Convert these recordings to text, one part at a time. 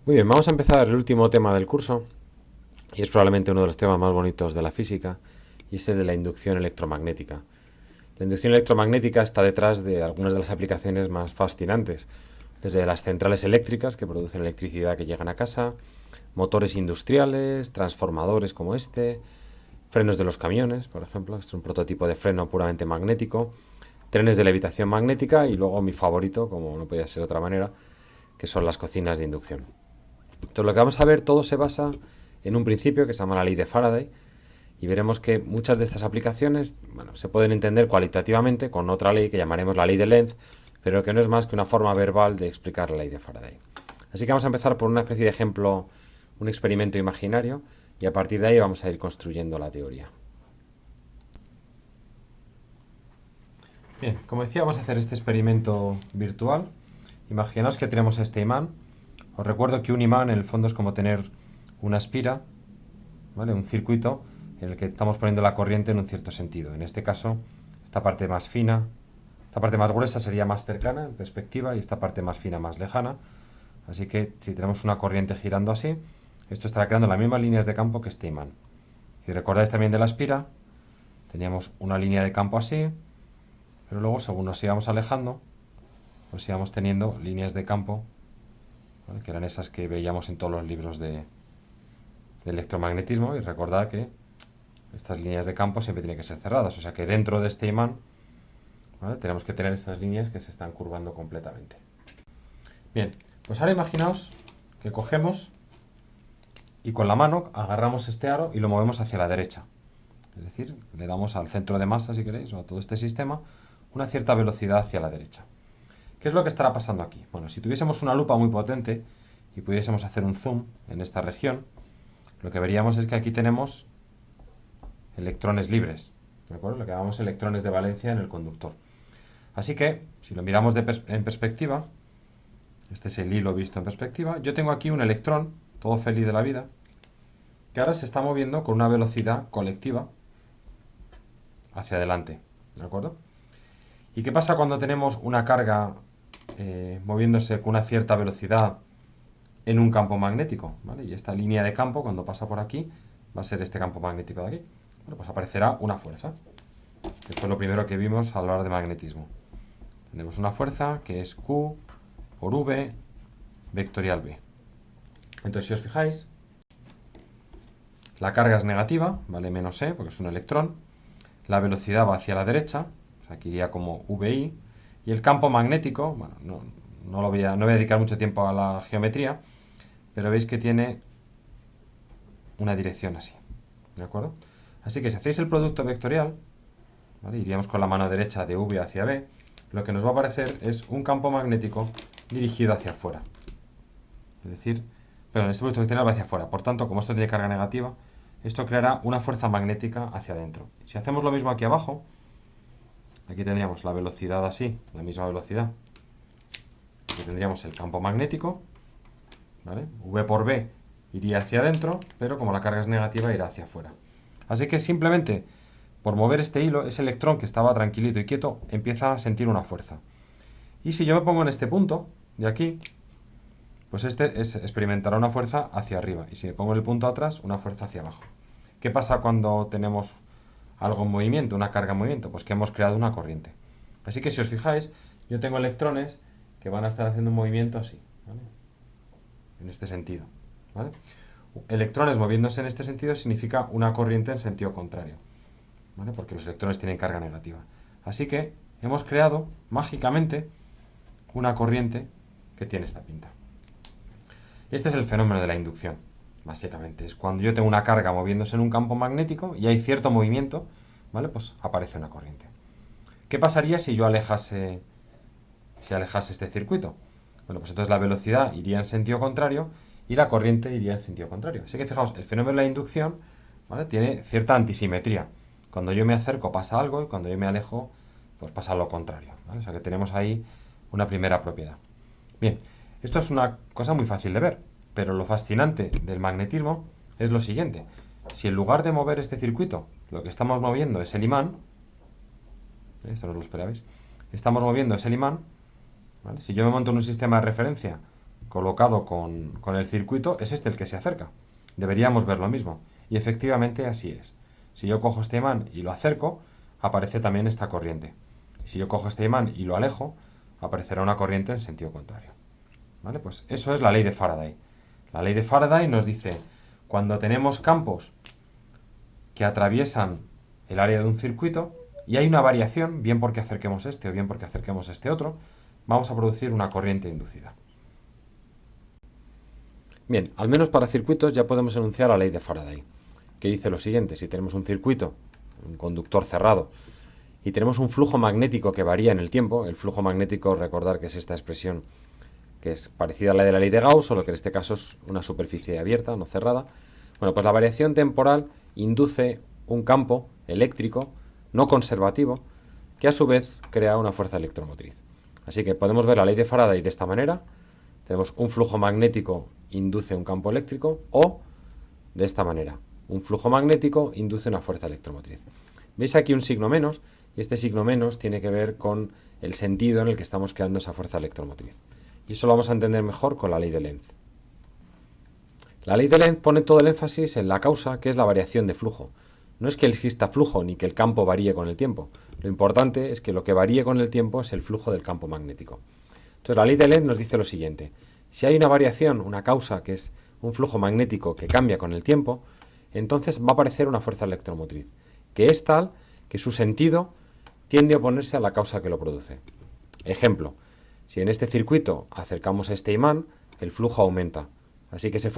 Muy bien, vamos a empezar el último tema del curso y es probablemente uno de los temas más bonitos de la física y es el de la inducción electromagnética. La inducción electromagnética está detrás de algunas de las aplicaciones más fascinantes, desde las centrales eléctricas que producen electricidad que llegan a casa, motores industriales, transformadores como este, frenos de los camiones, por ejemplo, este es un prototipo de freno puramente magnético, trenes de levitación magnética y luego mi favorito, como no podía ser de otra manera, que son las cocinas de inducción. Entonces lo que vamos a ver todo se basa en un principio que se llama la ley de Faraday y veremos que muchas de estas aplicaciones se pueden entender cualitativamente con otra ley que llamaremos la ley de Lenz, pero que no es más que una forma verbal de explicar la ley de Faraday. Así que vamos a empezar por una especie de ejemplo, un experimento imaginario y a partir de ahí vamos a ir construyendo la teoría. Bien, como decía, vamos a hacer este experimento virtual. Imaginaos que tenemos este imán. Os recuerdo que un imán en el fondo es como tener una espira, ¿vale? Un circuito en el que estamos poniendo la corriente en un cierto sentido. En este caso, esta parte más fina, esta parte más gruesa sería más cercana en perspectiva y esta parte más fina más lejana. Así que si tenemos una corriente girando así, esto estará creando las mismas líneas de campo que este imán. Si recordáis también de la espira, teníamos una línea de campo así, pero luego según nos íbamos alejando, pues íbamos teniendo líneas de campo, ¿vale? Que eran esas que veíamos en todos los libros de electromagnetismo, y recordad que estas líneas de campo siempre tienen que ser cerradas, o sea que dentro de este imán, ¿vale? Tenemos que tener estas líneas que se están curvando completamente. Bien, pues ahora imaginaos que cogemos y con la mano agarramos este aro y lo movemos hacia la derecha. Es decir, le damos al centro de masa, si queréis, o a todo este sistema, una cierta velocidad hacia la derecha. ¿Qué es lo que estará pasando aquí? Bueno, si tuviésemos una lupa muy potente y pudiésemos hacer un zoom en esta región, lo que veríamos es que aquí tenemos electrones libres, ¿de acuerdo? Lo que llamamos electrones de valencia en el conductor. Así que, si lo miramos en perspectiva, este es el hilo visto en perspectiva, yo tengo aquí un electrón, todo feliz de la vida, que ahora se está moviendo con una velocidad colectiva hacia adelante, ¿de acuerdo? ¿Y qué pasa cuando tenemos una carga moviéndose con una cierta velocidad en un campo magnético? ¿Vale? Y esta línea de campo, cuando pasa por aquí, va a ser este campo magnético de aquí. Bueno, pues aparecerá una fuerza. Esto es lo primero que vimos al hablar de magnetismo. Tenemos una fuerza que es Q por V vectorial V. Entonces, si os fijáis, la carga es negativa, vale menos E, porque es un electrón. La velocidad va hacia la derecha, o sea, aquí iría como VI. Y el campo magnético, bueno, no voy a dedicar mucho tiempo a la geometría, pero veis que tiene una dirección así, ¿de acuerdo? Así que si hacéis el producto vectorial, ¿vale? Iríamos con la mano derecha de V hacia B, lo que nos va a aparecer es un campo magnético dirigido hacia afuera. Es decir, pero este producto vectorial va hacia afuera, por tanto, como esto tiene carga negativa, esto creará una fuerza magnética hacia adentro. Si hacemos lo mismo aquí abajo, aquí tendríamos la velocidad así, la misma velocidad. Aquí tendríamos el campo magnético, ¿vale? V por B iría hacia adentro, pero como la carga es negativa, irá hacia afuera. Así que simplemente por mover este hilo, ese electrón que estaba tranquilito y quieto empieza a sentir una fuerza. Y si yo me pongo en este punto, de aquí, pues experimentará una fuerza hacia arriba. Y si me pongo en el punto atrás, una fuerza hacia abajo. ¿Qué pasa cuando tenemos algo en movimiento, una carga en movimiento? Pues que hemos creado una corriente. Así que si os fijáis, yo tengo electrones que van a estar haciendo un movimiento así, ¿vale? En este sentido, ¿vale? Electrones moviéndose en este sentido significa una corriente en sentido contrario, ¿vale? Porque los electrones tienen carga negativa. Así que hemos creado mágicamente una corriente que tiene esta pinta. Este es el fenómeno de la inducción, básicamente. Es cuando yo tengo una carga moviéndose en un campo magnético y hay cierto movimiento, ¿vale? Pues aparece una corriente. ¿Qué pasaría si yo alejase este circuito? Bueno, pues entonces la velocidad iría en sentido contrario y la corriente iría en sentido contrario. Así que fijaos, el fenómeno de la inducción, ¿vale? Tiene cierta antisimetría. Cuando yo me acerco pasa algo y cuando yo me alejo pues pasa lo contrario, ¿vale? O sea que tenemos ahí una primera propiedad. Bien, esto es una cosa muy fácil de ver, pero lo fascinante del magnetismo es lo siguiente. Si en lugar de mover este circuito, lo que estamos moviendo es el imán, esto no os lo esperabais, estamos moviendo es el imán, ¿vale? Si yo me monto en un sistema de referencia colocado con el circuito es este el que se acerca. Deberíamos ver lo mismo. Y efectivamente así es. Si yo cojo este imán y lo acerco, aparece también esta corriente. Si yo cojo este imán y lo alejo, aparecerá una corriente en sentido contrario. ¿Vale? Pues eso es la ley de Faraday. La ley de Faraday nos dice, cuando tenemos campos que atraviesan el área de un circuito y hay una variación, bien porque acerquemos este o bien porque acerquemos este otro, vamos a producir una corriente inducida. Bien, al menos para circuitos ya podemos enunciar la ley de Faraday, que dice lo siguiente: si tenemos un circuito, un conductor cerrado, y tenemos un flujo magnético que varía en el tiempo, el flujo magnético, recordar que es esta expresión que es parecida a la de la ley de Gauss, solo que en este caso es una superficie abierta, no cerrada. Bueno, pues la variación temporal induce un campo eléctrico no conservativo que a su vez crea una fuerza electromotriz. Así que podemos ver la ley de Faraday de esta manera. Tenemos un flujo magnético induce un campo eléctrico, o de esta manera, un flujo magnético induce una fuerza electromotriz. Veis aquí un signo menos, y este signo menos tiene que ver con el sentido en el que estamos creando esa fuerza electromotriz. Y eso lo vamos a entender mejor con la ley de Lenz. La ley de Lenz pone todo el énfasis en la causa, que es la variación de flujo. No es que exista flujo ni que el campo varíe con el tiempo. Lo importante es que lo que varíe con el tiempo es el flujo del campo magnético. Entonces la ley de Lenz nos dice lo siguiente: si hay una variación, una causa, que es un flujo magnético que cambia con el tiempo, entonces va a aparecer una fuerza electromotriz, que es tal que su sentido tiende a oponerse a la causa que lo produce. Ejemplo: si en este circuito acercamos a este imán, el flujo aumenta. Así que se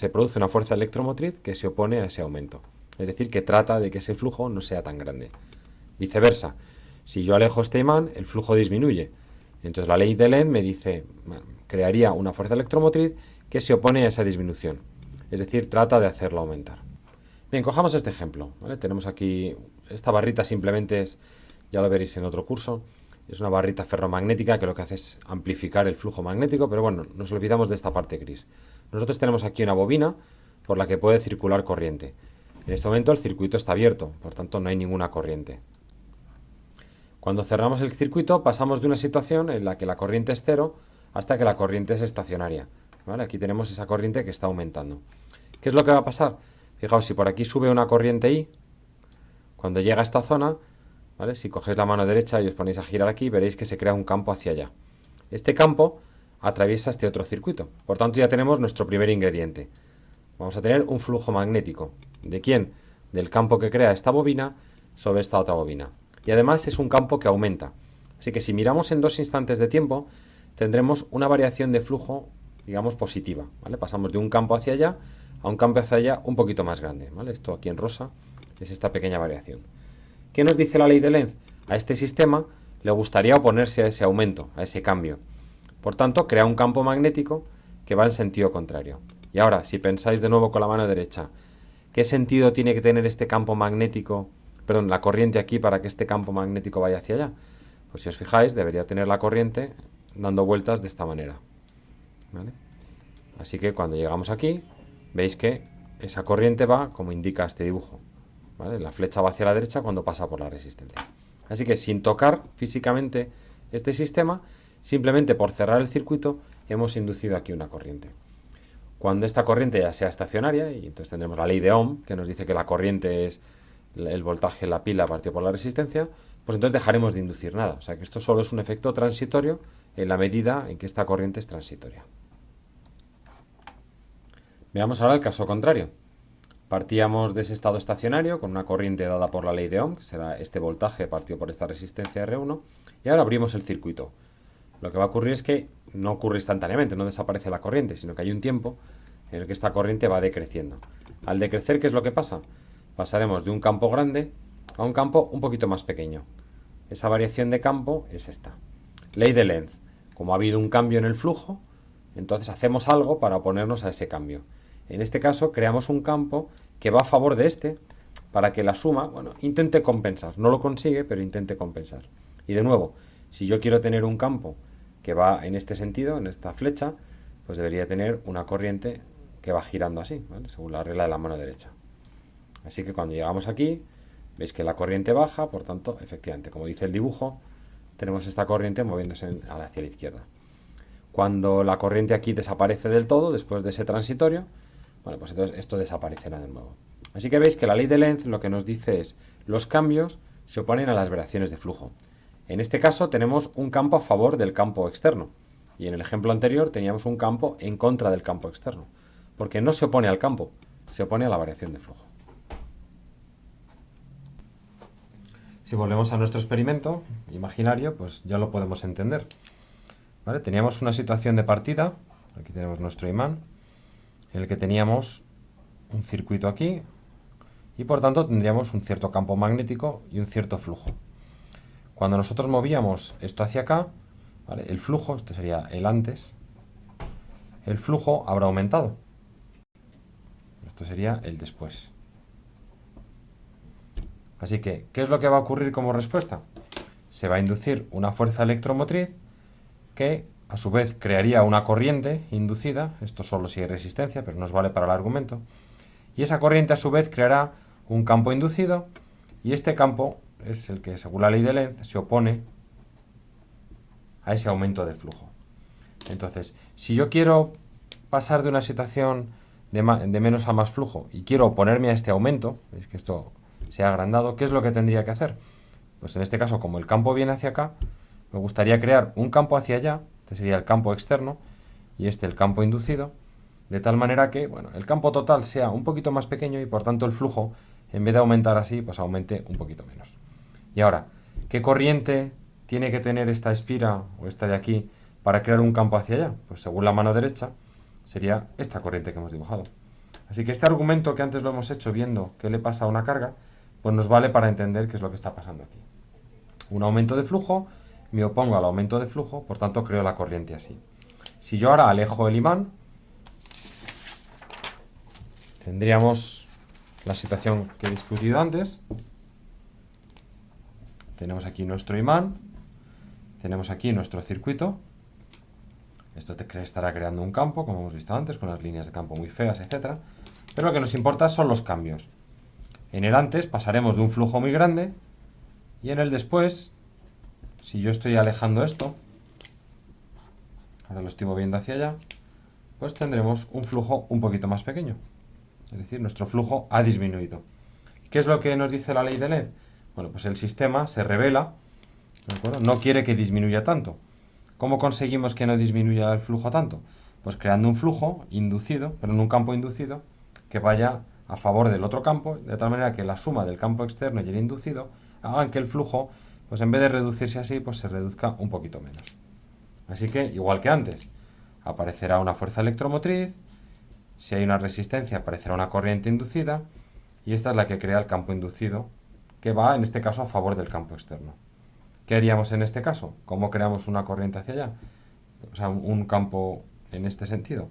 produce una fuerza electromotriz que se opone a ese aumento. Es decir, que trata de que ese flujo no sea tan grande. Viceversa, si yo alejo este imán, el flujo disminuye. Entonces la ley de Lenz me dice, crearía una fuerza electromotriz que se opone a esa disminución. Es decir, trata de hacerla aumentar. Bien, cojamos este ejemplo, ¿vale? Tenemos aquí, esta barrita simplemente es, ya lo veréis en otro curso, es una barrita ferromagnética que lo que hace es amplificar el flujo magnético, pero bueno, nos olvidamos de esta parte gris. Nosotros tenemos aquí una bobina por la que puede circular corriente. En este momento el circuito está abierto, por tanto no hay ninguna corriente. Cuando cerramos el circuito pasamos de una situación en la que la corriente es cero hasta que la corriente es estacionaria, ¿vale? Aquí tenemos esa corriente que está aumentando. ¿Qué es lo que va a pasar? Fijaos, si por aquí sube una corriente I, cuando llega a esta zona, ¿vale? Si cogéis la mano derecha y os ponéis a girar aquí, veréis que se crea un campo hacia allá. Este campo atraviesa este otro circuito. Por tanto, ya tenemos nuestro primer ingrediente. Vamos a tener un flujo magnético. ¿De quién? Del campo que crea esta bobina sobre esta otra bobina. Y además es un campo que aumenta. Así que si miramos en dos instantes de tiempo, tendremos una variación de flujo, digamos, positiva, ¿vale? Pasamos de un campo hacia allá a un campo hacia allá un poquito más grande, ¿vale? Esto aquí en rosa es esta pequeña variación. ¿Qué nos dice la ley de Lenz? A este sistema le gustaría oponerse a ese aumento, a ese cambio. Por tanto, crea un campo magnético que va en sentido contrario. Y ahora, si pensáis de nuevo con la mano derecha, ¿qué sentido tiene que tener este campo magnético, perdón, la corriente aquí para que este campo magnético vaya hacia allá? Pues si os fijáis, debería tener la corriente dando vueltas de esta manera, ¿vale? Así que cuando llegamos aquí, veis que esa corriente va como indica este dibujo, ¿vale? La flecha va hacia la derecha cuando pasa por la resistencia. Así que sin tocar físicamente este sistema, simplemente por cerrar el circuito, hemos inducido aquí una corriente. Cuando esta corriente ya sea estacionaria, y entonces tendremos la ley de Ohm, que nos dice que la corriente es el voltaje en la pila partido por la resistencia, pues entonces dejaremos de inducir nada. O sea que esto solo es un efecto transitorio en la medida en que esta corriente es transitoria. Veamos ahora el caso contrario. Partíamos de ese estado estacionario con una corriente dada por la ley de Ohm, que será este voltaje partido por esta resistencia R1, y ahora abrimos el circuito. Lo que va a ocurrir es que no ocurre instantáneamente, no desaparece la corriente, sino que hay un tiempo en el que esta corriente va decreciendo. Al decrecer, ¿qué es lo que pasa? Pasaremos de un campo grande a un campo un poquito más pequeño. Esa variación de campo es esta. Ley de Lenz. Como ha habido un cambio en el flujo, entonces hacemos algo para oponernos a ese cambio. En este caso, creamos un campo que va a favor de este para que la suma, bueno, intente compensar. No lo consigue, pero intente compensar. Y de nuevo, si yo quiero tener un campo que va en este sentido, en esta flecha, pues debería tener una corriente que va girando así, ¿vale? Según la regla de la mano derecha. Así que cuando llegamos aquí, veis que la corriente baja, por tanto, efectivamente, como dice el dibujo, tenemos esta corriente moviéndose hacia la izquierda. Cuando la corriente aquí desaparece del todo, después de ese transitorio, bueno, pues entonces esto desaparecerá de nuevo. Así que veis que la ley de Lenz lo que nos dice es los cambios se oponen a las variaciones de flujo. En este caso tenemos un campo a favor del campo externo y en el ejemplo anterior teníamos un campo en contra del campo externo, porque no se opone al campo, se opone a la variación de flujo. Si volvemos a nuestro experimento imaginario, pues ya lo podemos entender. ¿Vale? Teníamos una situación de partida, aquí tenemos nuestro imán, en el que teníamos un circuito aquí y por tanto tendríamos un cierto campo magnético y un cierto flujo. Cuando nosotros movíamos esto hacia acá, ¿vale? El flujo, esto sería el antes, el flujo habrá aumentado. Esto sería el después. Así que, ¿qué es lo que va a ocurrir como respuesta? Se va a inducir una fuerza electromotriz que a su vez crearía una corriente inducida, esto solo si hay resistencia, pero nos vale para el argumento, y esa corriente a su vez creará un campo inducido, y este campo es el que, según la ley de Lenz, se opone a ese aumento del flujo. Entonces, si yo quiero pasar de una situación de menos a más flujo y quiero oponerme a este aumento, veis que esto se ha agrandado, ¿qué es lo que tendría que hacer? Pues en este caso, como el campo viene hacia acá, me gustaría crear un campo hacia allá, este sería el campo externo, y este el campo inducido, de tal manera que, bueno, el campo total sea un poquito más pequeño y por tanto el flujo, en vez de aumentar así, pues aumente un poquito menos. Y ahora, ¿qué corriente tiene que tener esta espira o esta de aquí para crear un campo hacia allá? Pues según la mano derecha, sería esta corriente que hemos dibujado. Así que este argumento que antes lo hemos hecho viendo qué le pasa a una carga, pues nos vale para entender qué es lo que está pasando aquí. Un aumento de flujo, me opongo al aumento de flujo, por tanto creo la corriente así. Si yo ahora alejo el imán, tendríamos la situación que he discutido antes. Tenemos aquí nuestro imán, tenemos aquí nuestro circuito. Esto estará creando un campo, como hemos visto antes, con las líneas de campo muy feas, etc. Pero lo que nos importa son los cambios. En el antes pasaremos de un flujo muy grande y en el después, si yo estoy alejando esto, ahora lo estoy moviendo hacia allá, pues tendremos un flujo un poquito más pequeño. Es decir, nuestro flujo ha disminuido. ¿Qué es lo que nos dice la ley de Lenz? Bueno, pues el sistema se revela, ¿de acuerdo? No quiere que disminuya tanto. ¿Cómo conseguimos que no disminuya el flujo tanto? Pues creando un flujo inducido, pero en un campo inducido, que vaya a favor del otro campo, de tal manera que la suma del campo externo y el inducido hagan que el flujo, pues en vez de reducirse así, pues se reduzca un poquito menos. Así que, igual que antes, aparecerá una fuerza electromotriz, si hay una resistencia aparecerá una corriente inducida, y esta es la que crea el campo inducido, que va, en este caso, a favor del campo externo. ¿Qué haríamos en este caso? ¿Cómo creamos una corriente hacia allá? O sea, un campo en este sentido.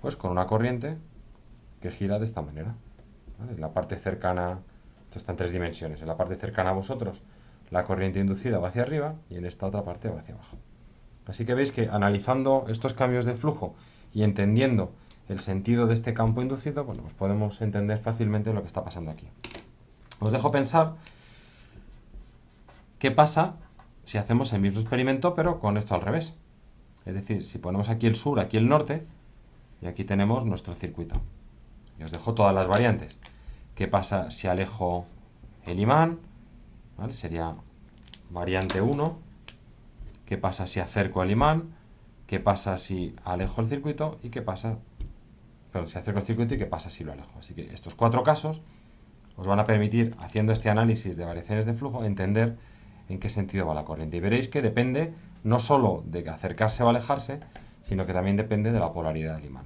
Pues con una corriente que gira de esta manera. ¿Vale? En la parte cercana, esto está en 3 dimensiones, en la parte cercana a vosotros, la corriente inducida va hacia arriba y en esta otra parte va hacia abajo. Así que veis que analizando estos cambios de flujo y entendiendo el sentido de este campo inducido, bueno, pues podemos entender fácilmente lo que está pasando aquí. Os dejo pensar qué pasa si hacemos el mismo experimento pero con esto al revés. Es decir, si ponemos aquí el sur, aquí el norte, y aquí tenemos nuestro circuito. Y os dejo todas las variantes. ¿Qué pasa si alejo el imán? ¿Vale? Sería variante 1. ¿Qué pasa si acerco el imán? ¿Qué pasa si alejo el circuito? ¿Y qué pasa? Perdón, si acerco el circuito y qué pasa si lo alejo. Así que estos 4 casos os van a permitir, haciendo este análisis de variaciones de flujo, entender en qué sentido va la corriente. Y veréis que depende no solo de acercarse o alejarse, sino que también depende de la polaridad del imán.